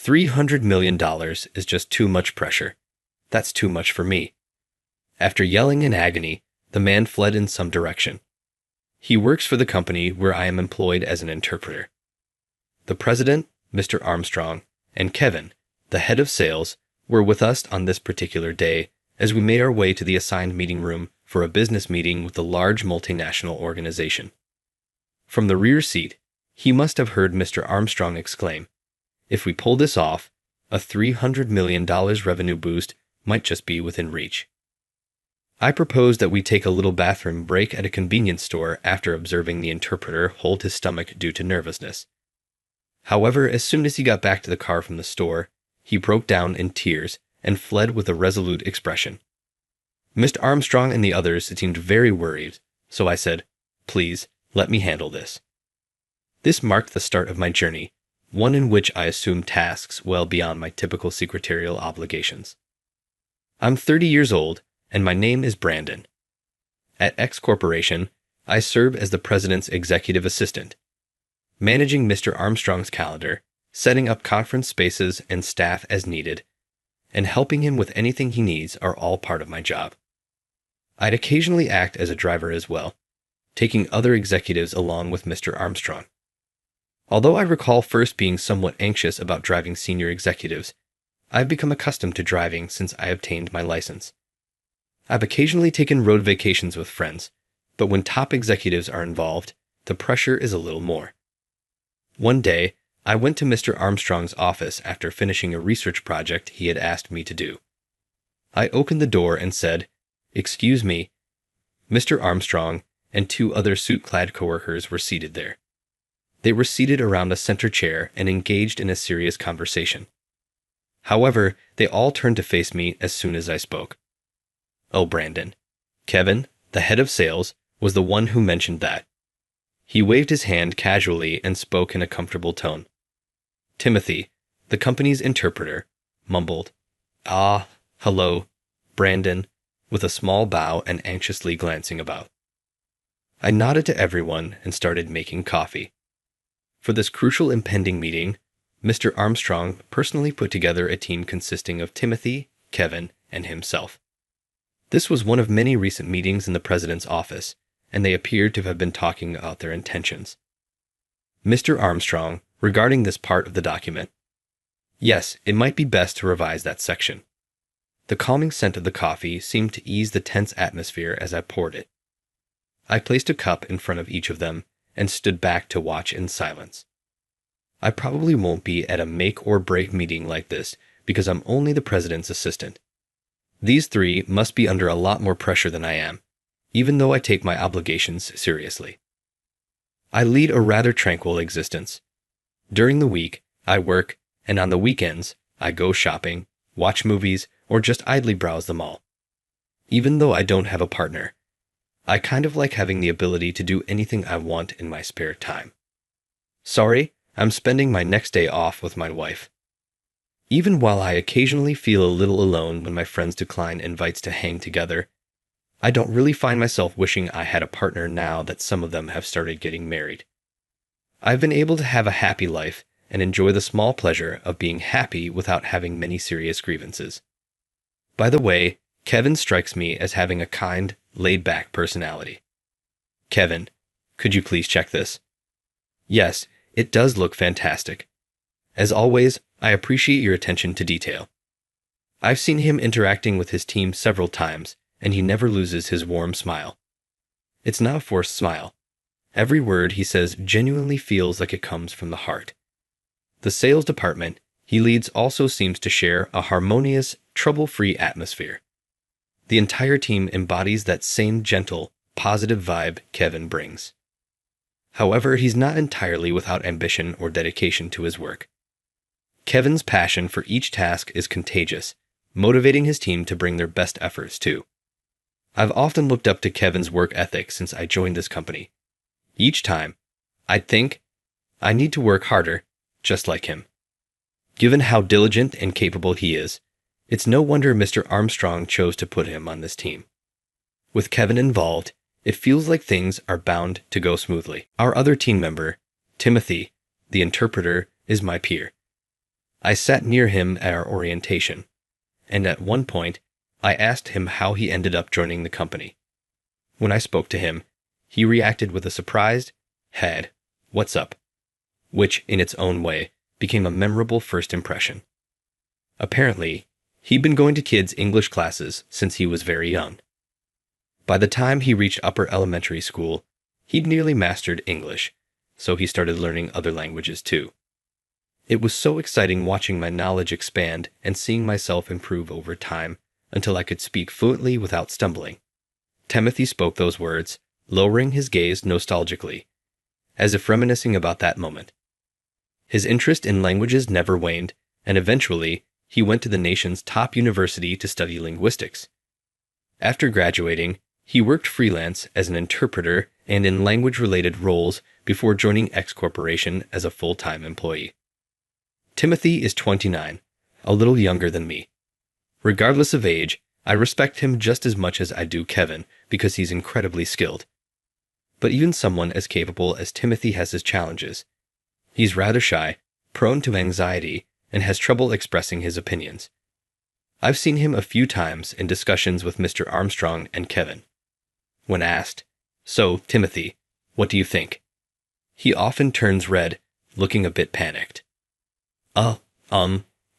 $300 million is just too much pressure. That's too much for me. After yelling in agony, the man fled in some direction. He works for the company where I am employed as an interpreter. The president, Mr. Armstrong, and Kevin, the head of sales, were with us on this particular day as we made our way to the assigned meeting room for a business meeting with a large multinational organization. From the rear seat, he must have heard Mr. Armstrong exclaim, "If we pull this off, a $300 million revenue boost might just be within reach." I proposed that we take a little bathroom break at a convenience store after observing the interpreter hold his stomach due to nervousness. However, as soon as he got back to the car from the store, he broke down in tears and fled with a resolute expression. Mr. Armstrong and the others seemed very worried, so I said, "Please, let me handle this." This marked the start of my journey, one in which I assumed tasks well beyond my typical secretarial obligations. I'm 30 years old, and my name is Brandon. At X Corporation, I serve as the president's executive assistant. Managing Mr. Armstrong's calendar, setting up conference spaces and staff as needed, and helping him with anything he needs are all part of my job. I'd occasionally act as a driver as well, taking other executives along with Mr. Armstrong. Although I recall first being somewhat anxious about driving senior executives, I've become accustomed to driving since I obtained my license. I've occasionally taken road vacations with friends, but when top executives are involved, the pressure is a little more. One day, I went to Mr. Armstrong's office after finishing a research project he had asked me to do. I opened the door and said, "Excuse me." Mr. Armstrong and two other suit-clad coworkers were seated there. They were seated around a center chair and engaged in a serious conversation. However, they all turned to face me as soon as I spoke. "Oh, Brandon." Kevin, the head of sales, was the one who mentioned that. He waved his hand casually and spoke in a comfortable tone. Timothy, the company's interpreter, mumbled, "Ah, hello, Brandon," with a small bow and anxiously glancing about. I nodded to everyone and started making coffee. For this crucial impending meeting, Mr. Armstrong personally put together a team consisting of Timothy, Kevin, and himself. This was one of many recent meetings in the president's office, and they appeared to have been talking about their intentions. Mr. Armstrong, regarding this part of the document, "Yes, it might be best to revise that section." The calming scent of the coffee seemed to ease the tense atmosphere as I poured it. I placed a cup in front of each of them and stood back to watch in silence. I probably won't be at a make-or-break meeting like this because I'm only the president's assistant. These three must be under a lot more pressure than I am, even though I take my obligations seriously. I lead a rather tranquil existence. During the week, I work, and on the weekends, I go shopping, watch movies, or just idly browse the mall. Even though I don't have a partner, I kind of like having the ability to do anything I want in my spare time. Sorry, I'm spending my next day off with my wife. Even while I occasionally feel a little alone when my friends decline invites to hang together, I don't really find myself wishing I had a partner now that some of them have started getting married. I've been able to have a happy life and enjoy the small pleasure of being happy without having many serious grievances. By the way, Kevin strikes me as having a kind, laid-back personality. Kevin, could you please check this? Yes, it does look fantastic. As always, I appreciate your attention to detail. I've seen him interacting with his team several times, and he never loses his warm smile. It's not a forced smile. Every word he says genuinely feels like it comes from the heart. The sales department he leads also seems to share a harmonious, trouble-free atmosphere. The entire team embodies that same gentle, positive vibe Kevin brings. However, he's not entirely without ambition or dedication to his work. Kevin's passion for each task is contagious, motivating his team to bring their best efforts too. I've often looked up to Kevin's work ethic since I joined this company. Each time, I'd think, I need to work harder, just like him. Given how diligent and capable he is, it's no wonder Mr. Armstrong chose to put him on this team. With Kevin involved, it feels like things are bound to go smoothly. Our other team member, Timothy, the interpreter, is my peer. I sat near him at our orientation, and at one point, I asked him how he ended up joining the company. When I spoke to him, he reacted with a surprised, "Had, what's up?" which, in its own way, became a memorable first impression. Apparently, he'd been going to kids' English classes since he was very young. By the time he reached upper elementary school, he'd nearly mastered English, so he started learning other languages too. It was so exciting watching my knowledge expand and seeing myself improve over time until I could speak fluently without stumbling. Timothy spoke those words, lowering his gaze nostalgically, as if reminiscing about that moment. His interest in languages never waned, and eventually, he went to the nation's top university to study linguistics. After graduating, he worked freelance as an interpreter and in language-related roles before joining X Corporation as a full-time employee. Timothy is 29, a little younger than me. Regardless of age, I respect him just as much as I do Kevin because he's incredibly skilled. But even someone as capable as Timothy has his challenges. He's rather shy, prone to anxiety, and has trouble expressing his opinions. I've seen him a few times in discussions with Mr. Armstrong and Kevin. When asked, "So, Timothy, what do you think?" he often turns red, looking a bit panicked.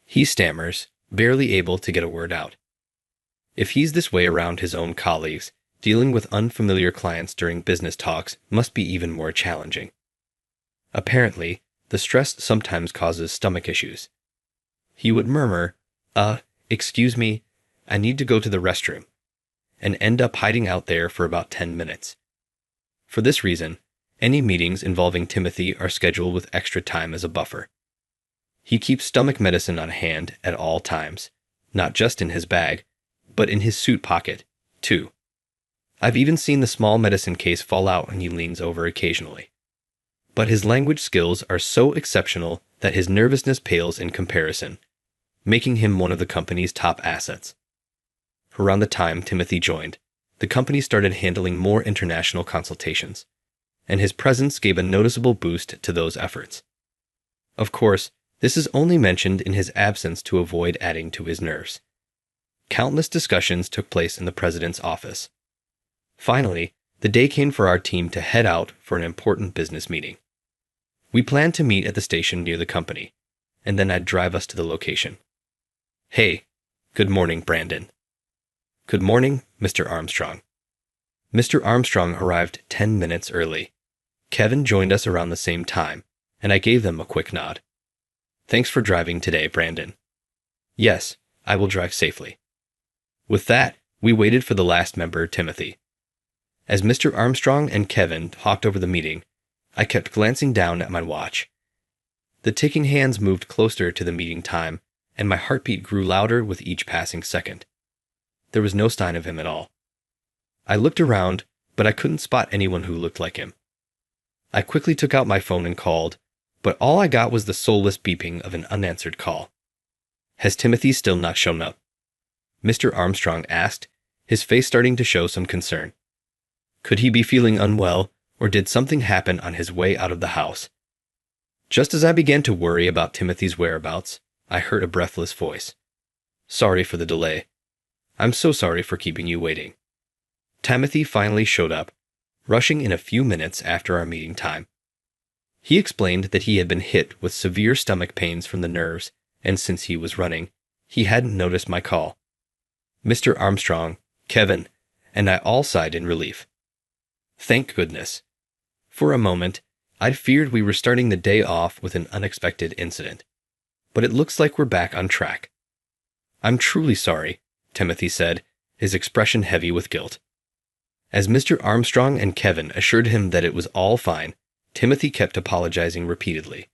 He stammers, barely able to get a word out. If he's this way around his own colleagues, dealing with unfamiliar clients during business talks must be even more challenging. Apparently, the stress sometimes causes stomach issues. He would murmur, excuse me, I need to go to the restroom," and end up hiding out there for about 10 minutes. For this reason, any meetings involving Timothy are scheduled with extra time as a buffer. He keeps stomach medicine on hand at all times, not just in his bag, but in his suit pocket, too. I've even seen the small medicine case fall out when he leans over occasionally. But his language skills are so exceptional that his nervousness pales in comparison, making him one of the company's top assets. Around the time Timothy joined, the company started handling more international consultations, and his presence gave a noticeable boost to those efforts. Of course, this is only mentioned in his absence to avoid adding to his nerves. Countless discussions took place in the president's office. Finally, the day came for our team to head out for an important business meeting. We planned to meet at the station near the company, and then I'd drive us to the location. "Hey, good morning, Brandon." "Good morning, Mr. Armstrong." Mr. Armstrong arrived 10 minutes early. Kevin joined us around the same time, and I gave them a quick nod. "Thanks for driving today, Brandon." "Yes, I will drive safely." With that, we waited for the last member, Timothy. As Mr. Armstrong and Kevin talked over the meeting, I kept glancing down at my watch. The ticking hands moved closer to the meeting time, and my heartbeat grew louder with each passing second. There was no sign of him at all. I looked around, but I couldn't spot anyone who looked like him. I quickly took out my phone and called, but all I got was the soulless beeping of an unanswered call. "Has Timothy still not shown up?" Mr. Armstrong asked, his face starting to show some concern. Could he be feeling unwell, or did something happen on his way out of the house? Just as I began to worry about Timothy's whereabouts, I heard a breathless voice. "Sorry for the delay. I'm so sorry for keeping you waiting." Timothy finally showed up, rushing in a few minutes after our meeting time. He explained that he had been hit with severe stomach pains from the nerves, and since he was running, he hadn't noticed my call. Mr. Armstrong, Kevin, and I all sighed in relief. Thank goodness. For a moment, I'd feared we were starting the day off with an unexpected incident. But it looks like we're back on track. "I'm truly sorry," Timothy said, his expression heavy with guilt. As Mr. Armstrong and Kevin assured him that it was all fine, Timothy kept apologizing repeatedly.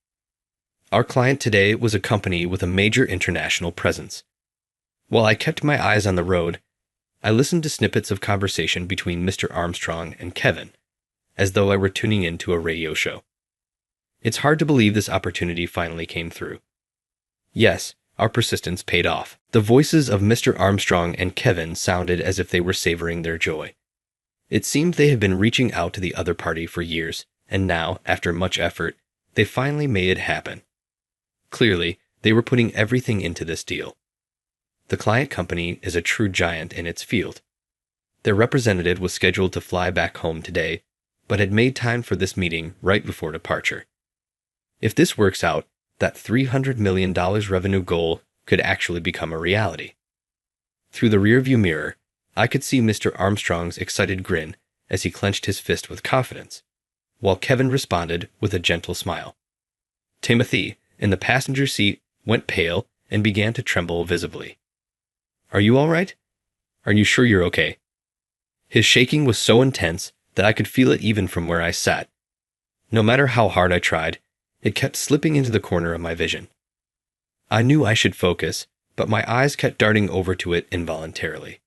Our client today was a company with a major international presence. While I kept my eyes on the road, I listened to snippets of conversation between Mr. Armstrong and Kevin, as though I were tuning into a radio show. It's hard to believe this opportunity finally came through. Yes, our persistence paid off. The voices of Mr. Armstrong and Kevin sounded as if they were savoring their joy. It seemed they had been reaching out to the other party for years, and now, after much effort, they finally made it happen. Clearly, They were putting everything into this deal. The client company is a true giant in its field. Their representative was scheduled to fly back home today, but had made time for this meeting right before departure. If this works out, that $300 million revenue goal could actually become a reality. Through the rearview mirror, I could see Mr. Armstrong's excited grin as he clenched his fist with confidence, while Kevin responded with a gentle smile. Timothy, in the passenger seat, went pale and began to tremble visibly. "Are you all right? Are you sure you're okay?" His shaking was so intense that I could feel it even from where I sat. No matter how hard I tried, it kept slipping into the corner of my vision. I knew I should focus, but my eyes kept darting over to it involuntarily.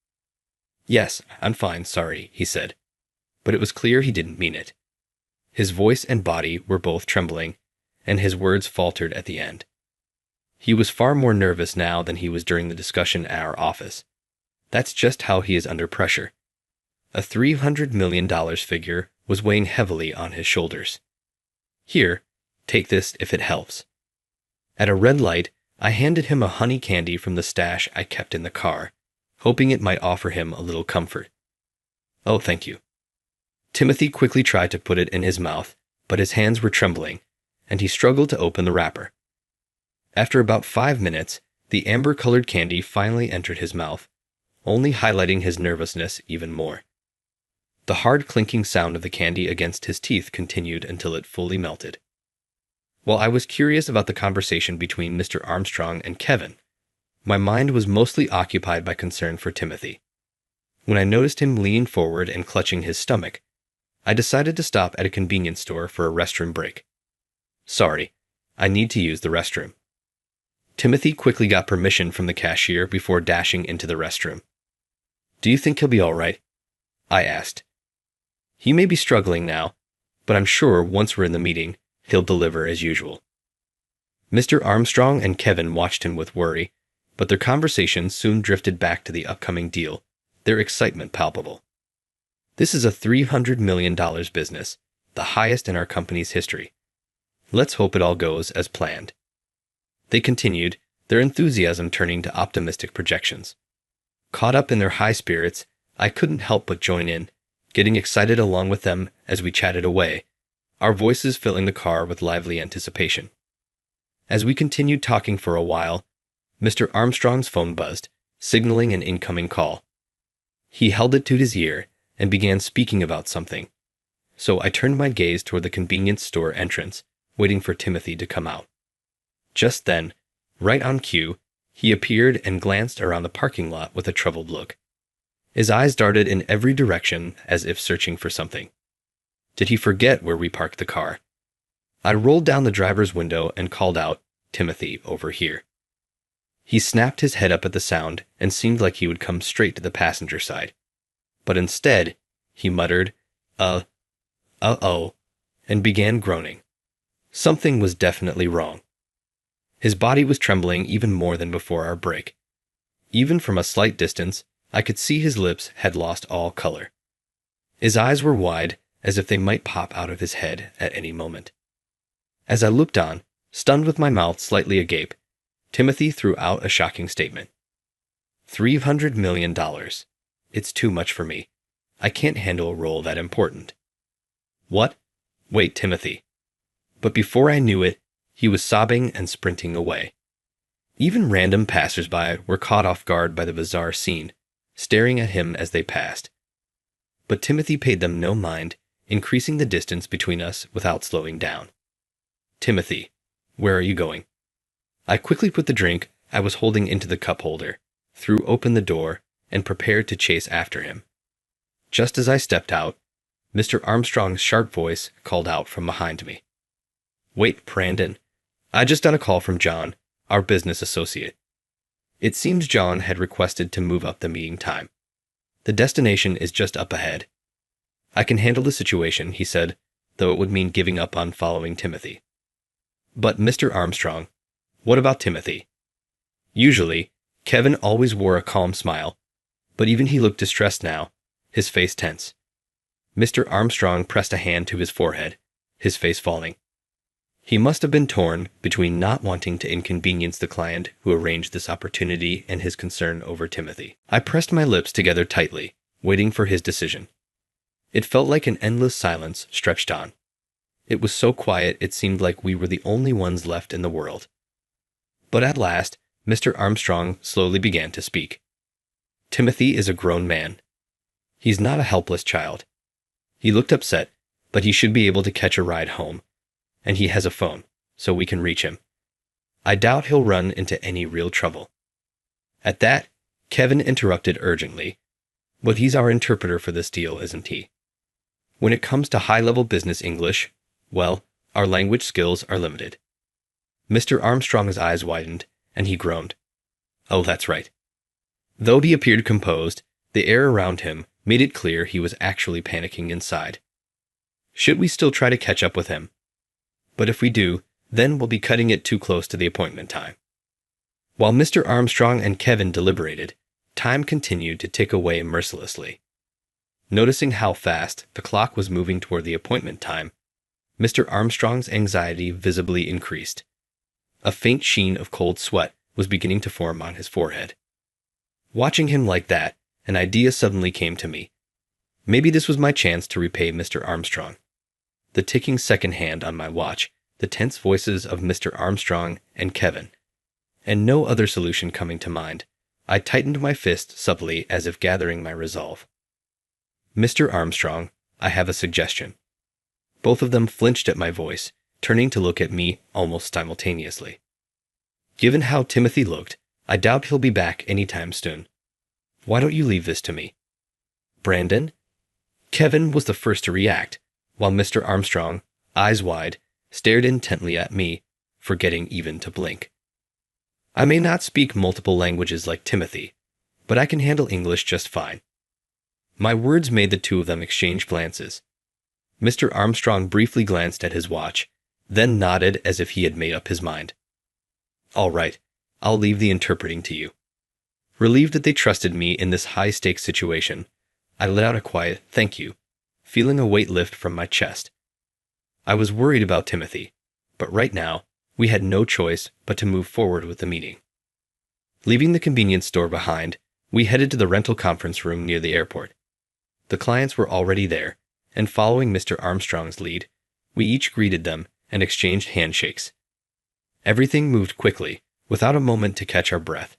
"Yes, I'm fine, sorry," he said. But it was clear he didn't mean it. His voice and body were both trembling, and his words faltered at the end. He was far more nervous now than he was during the discussion at our office. That's just how he is under pressure. A $300 million figure was weighing heavily on his shoulders. "Here, take this if it helps." At a red light, I handed him a honey candy from the stash I kept in the car, hoping it might offer him a little comfort. "Oh, thank you." Timothy quickly tried to put it in his mouth, but his hands were trembling, and he struggled to open the wrapper. After about 5 minutes, the amber-colored candy finally entered his mouth, only highlighting his nervousness even more. The hard clinking sound of the candy against his teeth continued until it fully melted. While I was curious about the conversation between Mr. Armstrong and Kevin, my mind was mostly occupied by concern for Timothy. When I noticed him leaning forward and clutching his stomach, I decided to stop at a convenience store for a restroom break. "Sorry, I need to use the restroom." Timothy quickly got permission from the cashier before dashing into the restroom. "Do you think he'll be all right?" I asked. "He may be struggling now, but I'm sure once we're in the meeting, he'll deliver as usual." Mr. Armstrong and Kevin watched him with worry, but their conversation soon drifted back to the upcoming deal, their excitement palpable. "This is a $300 million business, the highest in our company's history. Let's hope it all goes as planned." They continued, their enthusiasm turning to optimistic projections. Caught up in their high spirits, I couldn't help but join in, getting excited along with them as we chatted away, our voices filling the car with lively anticipation. As we continued talking for a while, Mr. Armstrong's phone buzzed, signaling an incoming call. He held it to his ear and began speaking about something, so I turned my gaze toward the convenience store entrance, waiting for Timothy to come out. Just then, right on cue, he appeared and glanced around the parking lot with a troubled look. His eyes darted in every direction as if searching for something. Did he forget where we parked the car? I rolled down the driver's window and called out, "Timothy, over here." He snapped his head up at the sound and seemed like he would come straight to the passenger side. But instead, he muttered, uh-oh, and began groaning. Something was definitely wrong. His body was trembling even more than before our break. Even from a slight distance, I could see his lips had lost all color. His eyes were wide, as if they might pop out of his head at any moment. As I looked on, stunned with my mouth slightly agape, Timothy threw out a shocking statement. $300 million. It's too much for me. I can't handle a role that important. What? Wait, Timothy. But before I knew it, he was sobbing and sprinting away. Even random passersby were caught off guard by the bizarre scene, staring at him as they passed. But Timothy paid them no mind, increasing the distance between us without slowing down. "Timothy, where are you going?" I quickly put the drink I was holding into the cup holder, threw open the door, and prepared to chase after him. Just as I stepped out, Mr. Armstrong's sharp voice called out from behind me. "Wait, Brandon. I just got a call from John, our business associate. It seems John had requested to move up the meeting time. The destination is just up ahead. I can handle the situation," he said, though it would mean giving up on following Timothy. "But, Mr. Armstrong, what about Timothy?" Usually, Kevin always wore a calm smile, but even he looked distressed now, his face tense. Mr. Armstrong pressed a hand to his forehead, his face falling. He must have been torn between not wanting to inconvenience the client who arranged this opportunity and his concern over Timothy. I pressed my lips together tightly, waiting for his decision. It felt like an endless silence stretched on. It was so quiet it seemed like we were the only ones left in the world. But at last, Mr. Armstrong slowly began to speak. Timothy is a grown man. He's not a helpless child. He looked upset, but he should be able to catch a ride home. And he has a phone, so we can reach him. I doubt he'll run into any real trouble. At that, Kevin interrupted urgently. But he's our interpreter for this deal, isn't he? When it comes to high-level business English, well, our language skills are limited. Mr. Armstrong's eyes widened, and he groaned. Oh, that's right. Though he appeared composed, the air around him made it clear he was actually panicking inside. Should we still try to catch up with him? But if we do, then we'll be cutting it too close to the appointment time. While Mr. Armstrong and Kevin deliberated, time continued to tick away mercilessly. Noticing how fast the clock was moving toward the appointment time, Mr. Armstrong's anxiety visibly increased. A faint sheen of cold sweat was beginning to form on his forehead. Watching him like that, an idea suddenly came to me. Maybe this was my chance to repay Mr. Armstrong. The ticking second hand on my watch, the tense voices of Mr. Armstrong and Kevin, and no other solution coming to mind, I tightened my fist subtly as if gathering my resolve. Mr. Armstrong, I have a suggestion. Both of them flinched at my voice, turning to look at me almost simultaneously. Given how Timothy looked, I doubt he'll be back anytime soon. Why don't you leave this to me? Brandon? Kevin was the first to react, while Mr. Armstrong, eyes wide, stared intently at me, forgetting even to blink. I may not speak multiple languages like Timothy, but I can handle English just fine. My words made the two of them exchange glances. Mr. Armstrong briefly glanced at his watch, then nodded as if he had made up his mind. All right, I'll leave the interpreting to you. Relieved that they trusted me in this high-stakes situation, I let out a quiet thank you, feeling a weight lift from my chest. I was worried about Timothy, but right now, we had no choice but to move forward with the meeting. Leaving the convenience store behind, we headed to the rental conference room near the airport. The clients were already there, and following Mr. Armstrong's lead, we each greeted them and exchanged handshakes. Everything moved quickly, without a moment to catch our breath.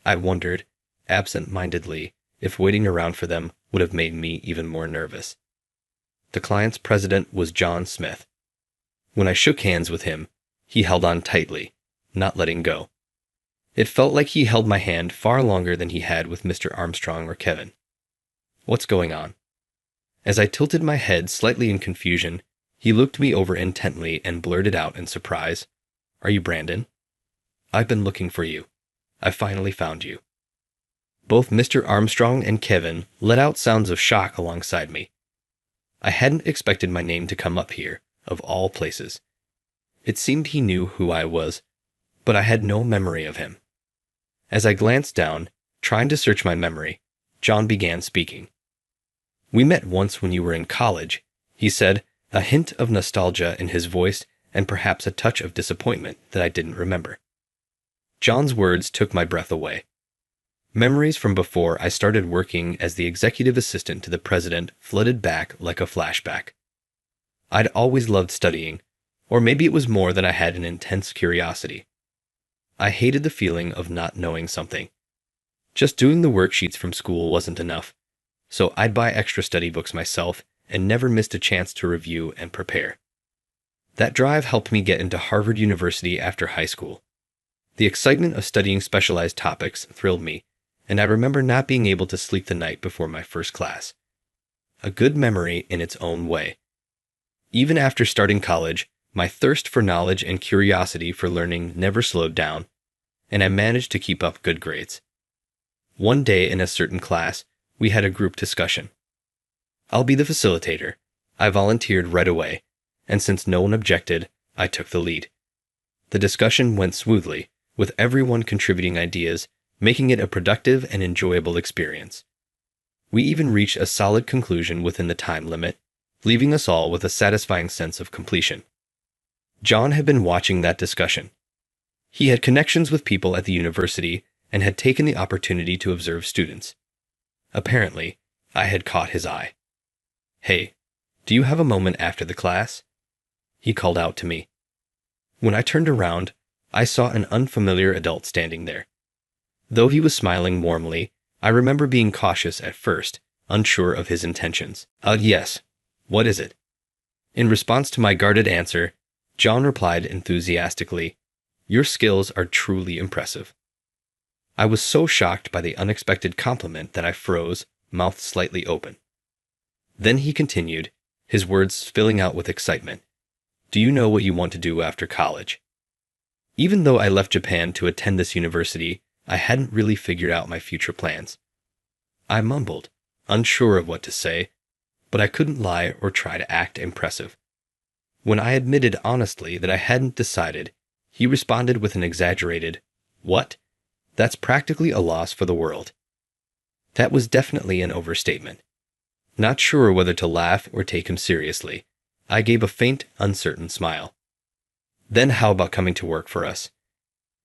I wondered, absent-mindedly, if waiting around for them would have made me even more nervous. The client's president was John Smith. When I shook hands with him, he held on tightly, not letting go. It felt like he held my hand far longer than he had with Mr. Armstrong or Kevin. What's going on? As I tilted my head slightly in confusion, he looked me over intently and blurted out in surprise, Are you Brandon? I've been looking for you. I finally found you. Both Mr. Armstrong and Kevin let out sounds of shock alongside me. I hadn't expected my name to come up here, of all places. It seemed he knew who I was, but I had no memory of him. As I glanced down, trying to search my memory, John began speaking. We met once when you were in college, he said, a hint of nostalgia in his voice and perhaps a touch of disappointment that I didn't remember. John's words took my breath away. Memories from before I started working as the executive assistant to the president flooded back like a flashback. I'd always loved studying, or maybe it was more that I had an intense curiosity. I hated the feeling of not knowing something. Just doing the worksheets from school wasn't enough, so I'd buy extra study books myself and never missed a chance to review and prepare. That drive helped me get into Harvard University after high school. The excitement of studying specialized topics thrilled me, and I remember not being able to sleep the night before my first class. A good memory in its own way. Even after starting college, my thirst for knowledge and curiosity for learning never slowed down, and I managed to keep up good grades. One day in a certain class, we had a group discussion. I'll be the facilitator. I volunteered right away, and since no one objected, I took the lead. The discussion went smoothly, with everyone contributing ideas, making it a productive and enjoyable experience. We even reached a solid conclusion within the time limit, leaving us all with a satisfying sense of completion. John had been watching that discussion. He had connections with people at the university and had taken the opportunity to observe students. Apparently, I had caught his eye. "Hey, do you have a moment after the class?" he called out to me. When I turned around, I saw an unfamiliar adult standing there. Though he was smiling warmly, I remember being cautious at first, unsure of his intentions. Yes. What is it?" In response to my guarded answer, John replied enthusiastically, "Your skills are truly impressive." I was so shocked by the unexpected compliment that I froze, mouth slightly open. Then he continued, his words spilling out with excitement. "Do you know what you want to do after college?" Even though I left Japan to attend this university, I hadn't really figured out my future plans. I mumbled, unsure of what to say, but I couldn't lie or try to act impressive. When I admitted honestly that I hadn't decided, he responded with an exaggerated, "What? That's practically a loss for the world." That was definitely an overstatement. Not sure whether to laugh or take him seriously, I gave a faint, uncertain smile. "Then how about coming to work for us?"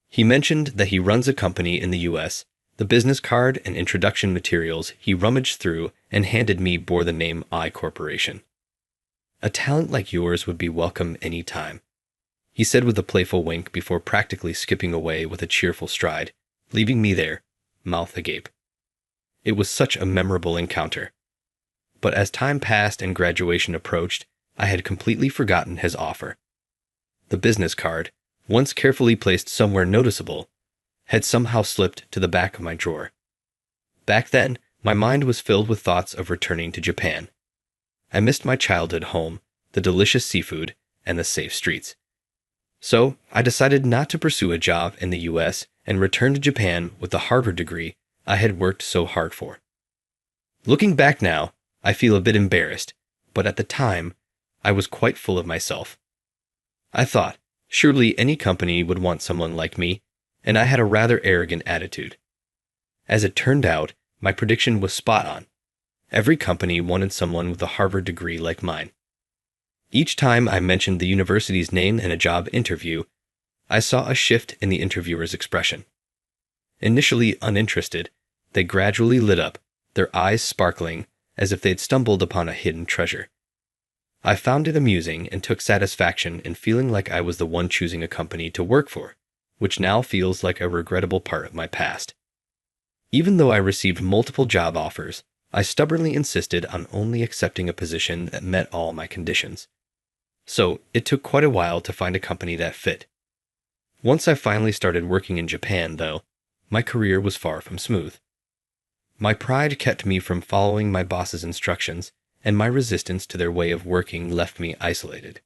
He mentioned that he runs a company in the US. The business card and introduction materials he rummaged through and handed me bore the name I Corporation. "A talent like yours would be welcome any time," he said with a playful wink before practically skipping away with a cheerful stride, leaving me there, mouth agape. It was such a memorable encounter. But as time passed and graduation approached, I had completely forgotten his offer. The business card, once carefully placed somewhere noticeable, had somehow slipped to the back of my drawer. Back then, my mind was filled with thoughts of returning to Japan. I missed my childhood home, the delicious seafood, and the safe streets. So, I decided not to pursue a job in the US and return to Japan with the Harvard degree I had worked so hard for. Looking back now, I feel a bit embarrassed, but at the time, I was quite full of myself. I thought, surely any company would want someone like me, and I had a rather arrogant attitude. As it turned out, my prediction was spot on. Every company wanted someone with a Harvard degree like mine. Each time I mentioned the university's name in a job interview, I saw a shift in the interviewer's expression. Initially uninterested, they gradually lit up, their eyes sparkling as if they'd stumbled upon a hidden treasure. I found it amusing and took satisfaction in feeling like I was the one choosing a company to work for, which now feels like a regrettable part of my past. Even though I received multiple job offers, I stubbornly insisted on only accepting a position that met all my conditions. So, it took quite a while to find a company that fit. Once I finally started working in Japan, though, my career was far from smooth. My pride kept me from following my boss's instructions, and my resistance to their way of working left me isolated.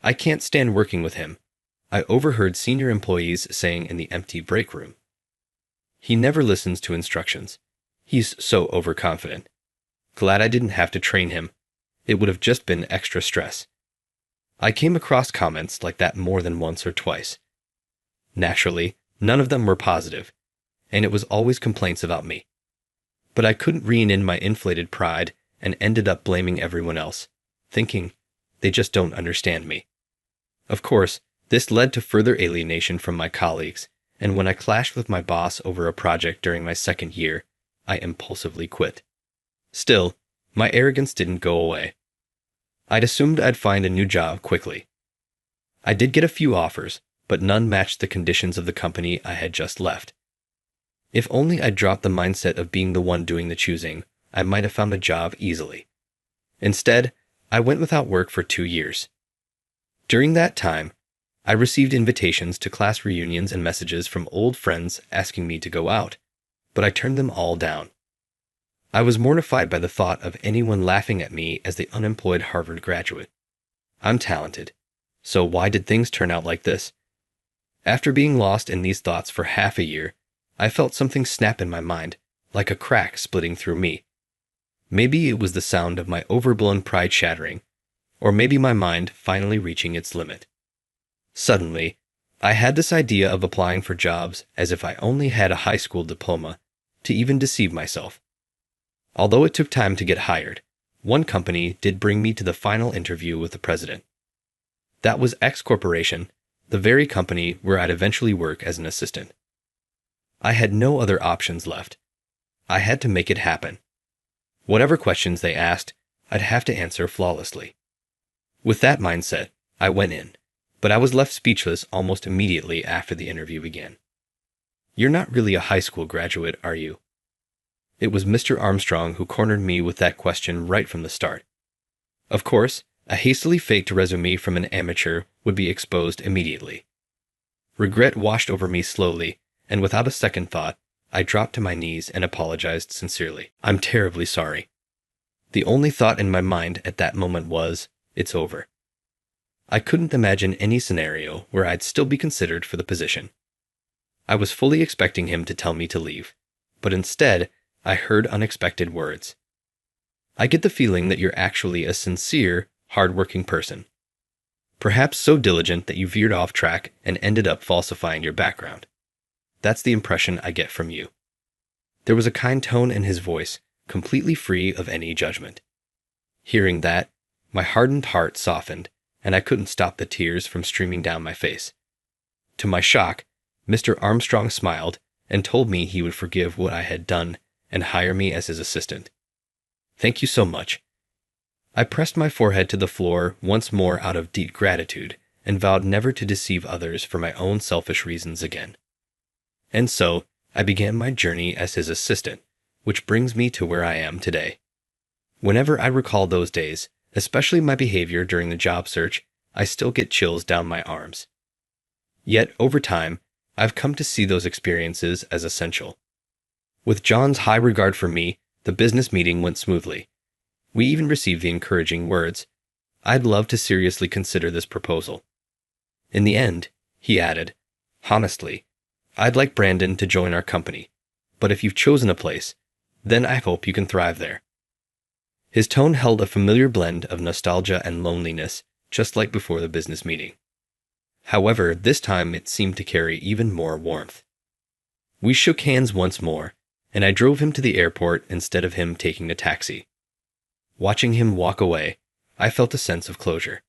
"I can't stand working with him," I overheard senior employees saying in the empty break room. "He never listens to instructions. He's so overconfident. Glad I didn't have to train him. It would have just been extra stress." I came across comments like that more than once or twice. Naturally, none of them were positive, and it was always complaints about me. But I couldn't rein in my inflated pride and ended up blaming everyone else, thinking, they just don't understand me. Of course, this led to further alienation from my colleagues, and when I clashed with my boss over a project during my second year, I impulsively quit. Still, my arrogance didn't go away. I'd assumed I'd find a new job quickly. I did get a few offers, but none matched the conditions of the company I had just left. If only I'd dropped the mindset of being the one doing the choosing, I might have found a job easily. Instead, I went without work for 2 years. During that time, I received invitations to class reunions and messages from old friends asking me to go out, but I turned them all down. I was mortified by the thought of anyone laughing at me as the unemployed Harvard graduate. I'm talented, so why did things turn out like this? After being lost in these thoughts for half a year, I felt something snap in my mind, like a crack splitting through me. Maybe it was the sound of my overblown pride shattering, or maybe my mind finally reaching its limit. Suddenly, I had this idea of applying for jobs as if I only had a high school diploma, to even deceive myself. Although it took time to get hired, one company did bring me to the final interview with the president. That was X Corporation, the very company where I'd eventually work as an assistant. I had no other options left. I had to make it happen. Whatever questions they asked, I'd have to answer flawlessly. With that mindset, I went in, but I was left speechless almost immediately after the interview began. "You're not really a high school graduate, are you?" It was Mr. Armstrong who cornered me with that question right from the start. Of course, a hastily faked resume from an amateur would be exposed immediately. Regret washed over me slowly, and without a second thought, I dropped to my knees and apologized sincerely. "I'm terribly sorry." The only thought in my mind at that moment was, it's over. I couldn't imagine any scenario where I'd still be considered for the position. I was fully expecting him to tell me to leave, but instead, I heard unexpected words. "I get the feeling that you're actually a sincere, hard-working person. Perhaps so diligent that you veered off track and ended up falsifying your background. That's the impression I get from you." There was a kind tone in his voice, completely free of any judgment. Hearing that, my hardened heart softened, and I couldn't stop the tears from streaming down my face. To my shock, Mr. Armstrong smiled and told me he would forgive what I had done and hire me as his assistant. "Thank you so much." I pressed my forehead to the floor once more out of deep gratitude and vowed never to deceive others for my own selfish reasons again. And so, I began my journey as his assistant, which brings me to where I am today. Whenever I recall those days, especially my behavior during the job search, I still get chills down my arms. Yet, over time, I've come to see those experiences as essential. With John's high regard for me, the business meeting went smoothly. We even received the encouraging words, "I'd love to seriously consider this proposal." In the end, he added, "Honestly, I'd like Brandon to join our company, but if you've chosen a place, then I hope you can thrive there." His tone held a familiar blend of nostalgia and loneliness, just like before the business meeting. However, this time it seemed to carry even more warmth. We shook hands once more, and I drove him to the airport instead of him taking a taxi. Watching him walk away, I felt a sense of closure.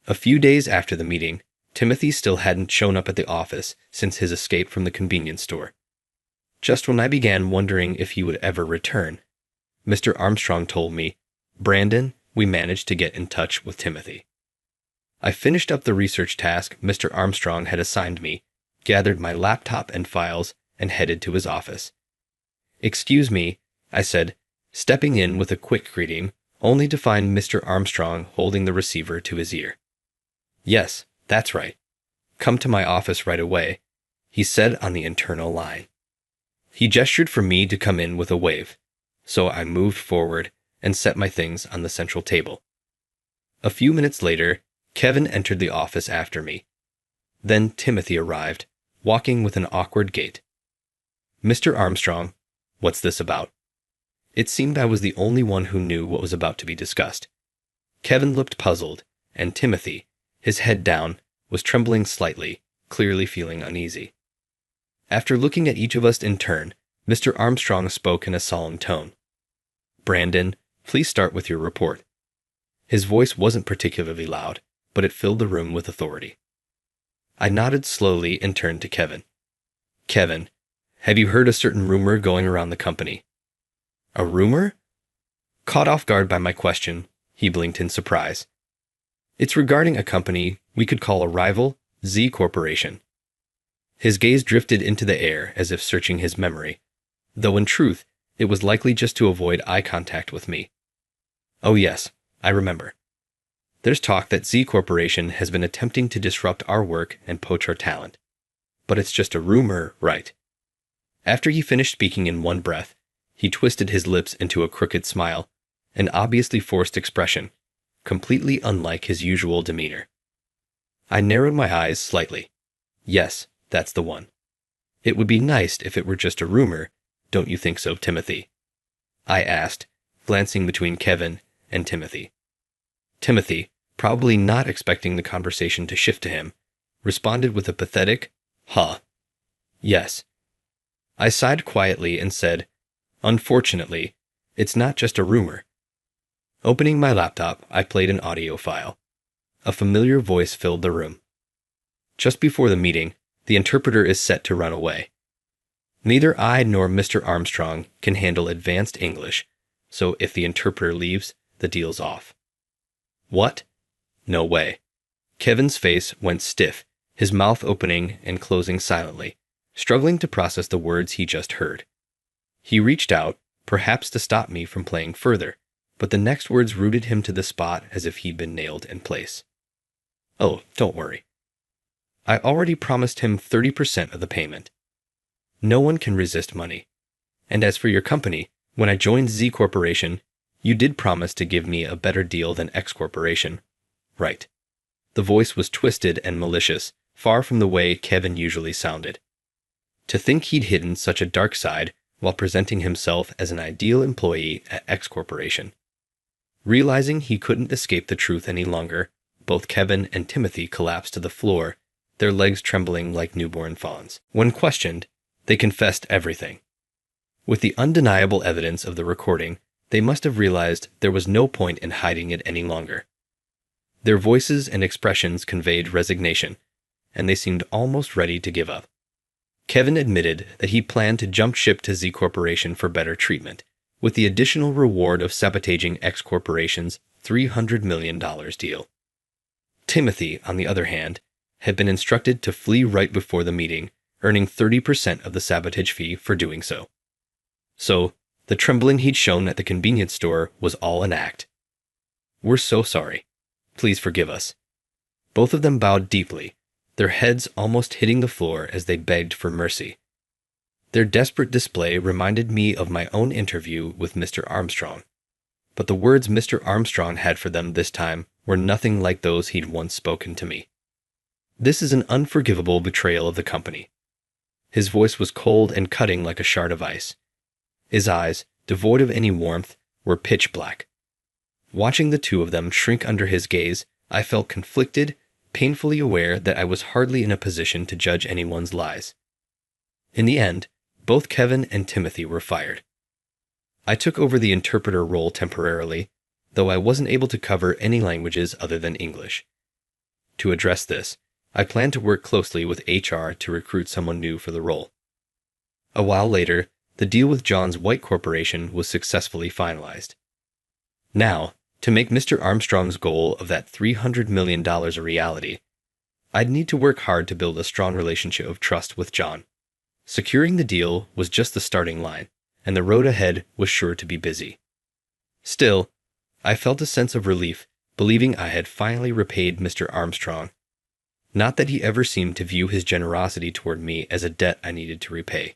A few days after the meeting, Timothy still hadn't shown up at the office since his escape from the convenience store. Just when I began wondering if he would ever return, Mr. Armstrong told me, "Brandon, we managed to get in touch with Timothy." I finished up the research task Mr. Armstrong had assigned me, gathered my laptop and files, and headed to his office. "Excuse me," I said, stepping in with a quick greeting, only to find Mr. Armstrong holding the receiver to his ear. "Yes, that's right. Come to my office right away," he said on the internal line. He gestured for me to come in with a wave, so I moved forward and set my things on the central table. A few minutes later, Kevin entered the office after me. Then Timothy arrived, walking with an awkward gait. "Mr. Armstrong, what's this about?" It seemed I was the only one who knew what was about to be discussed. Kevin looked puzzled, and Timothy, his head down, was trembling slightly, clearly feeling uneasy. After looking at each of us in turn, Mr. Armstrong spoke in a solemn tone. "Brandon, please start with your report." His voice wasn't particularly loud, but it filled the room with authority. I nodded slowly and turned to Kevin. "Kevin, have you heard a certain rumor going around the company?" "A rumor?" Caught off guard by my question, he blinked in surprise. "It's regarding a company we could call a rival, Z Corporation." His gaze drifted into the air as if searching his memory, though in truth, it was likely just to avoid eye contact with me. "Oh yes, I remember. There's talk that Z Corporation has been attempting to disrupt our work and poach our talent. But it's just a rumor, right?" After he finished speaking in one breath, he twisted his lips into a crooked smile, an obviously forced expression, completely unlike his usual demeanor. I narrowed my eyes slightly. "Yes, that's the one. It would be nice if it were just a rumor, don't you think so, Timothy?" I asked, glancing between Kevin and Timothy. Timothy, probably not expecting the conversation to shift to him, responded with a pathetic, "Huh. Yes." I sighed quietly and said, "Unfortunately, it's not just a rumor." Opening my laptop, I played an audio file. A familiar voice filled the room. Just before the meeting, the interpreter is set to run away. Neither I nor Mr. Armstrong can handle advanced English, so if the interpreter leaves, the deal's off. What? No way. Kevin's face went stiff, his mouth opening and closing silently, struggling to process the words he just heard. He reached out, perhaps to stop me from playing further, but the next words rooted him to the spot as if he'd been nailed in place. Oh, don't worry. I already promised him 30% of the payment. No one can resist money. And as for your company, when I joined Z Corporation, you did promise to give me a better deal than X Corporation. Right. The voice was twisted and malicious, far from the way Kevin usually sounded. To think he'd hidden such a dark side while presenting himself as an ideal employee at X Corporation. Realizing he couldn't escape the truth any longer, both Kevin and Timothy collapsed to the floor, their legs trembling like newborn fawns. When questioned, they confessed everything. With the undeniable evidence of the recording, they must have realized there was no point in hiding it any longer. Their voices and expressions conveyed resignation, and they seemed almost ready to give up. Kevin admitted that he planned to jump ship to Z Corporation for better treatment, with the additional reward of sabotaging X Corporation's $300 million deal. Timothy, on the other hand, had been instructed to flee right before the meeting, earning 30% of the sabotage fee for doing so. So, the trembling he'd shown at the convenience store was all an act. We're so sorry. Please forgive us. Both of them bowed deeply, their heads almost hitting the floor as they begged for mercy. Their desperate display reminded me of my own interview with Mr. Armstrong, but the words Mr. Armstrong had for them this time were nothing like those he'd once spoken to me. This is an unforgivable betrayal of the company. His voice was cold and cutting like a shard of ice. His eyes, devoid of any warmth, were pitch black. Watching the two of them shrink under his gaze, I felt conflicted, painfully aware that I was hardly in a position to judge anyone's lies. In the end, both Kevin and Timothy were fired. I took over the interpreter role temporarily, though I wasn't able to cover any languages other than English. To address this, I planned to work closely with HR to recruit someone new for the role. A while later, the deal with John's White Corporation was successfully finalized. Now, to make Mr. Armstrong's goal of that $300 million a reality, I'd need to work hard to build a strong relationship of trust with John. Securing the deal was just the starting line, and the road ahead was sure to be busy. Still, I felt a sense of relief, believing I had finally repaid Mr. Armstrong. Not that he ever seemed to view his generosity toward me as a debt I needed to repay.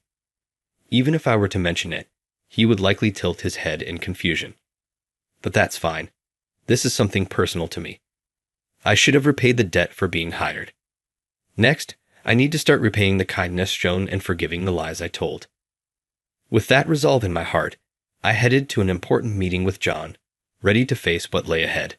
Even if I were to mention it, he would likely tilt his head in confusion. But that's fine. This is something personal to me. I should have repaid the debt for being hired. Next, I need to start repaying the kindness shown and forgiving the lies I told. With that resolve in my heart, I headed to an important meeting with John, ready to face what lay ahead.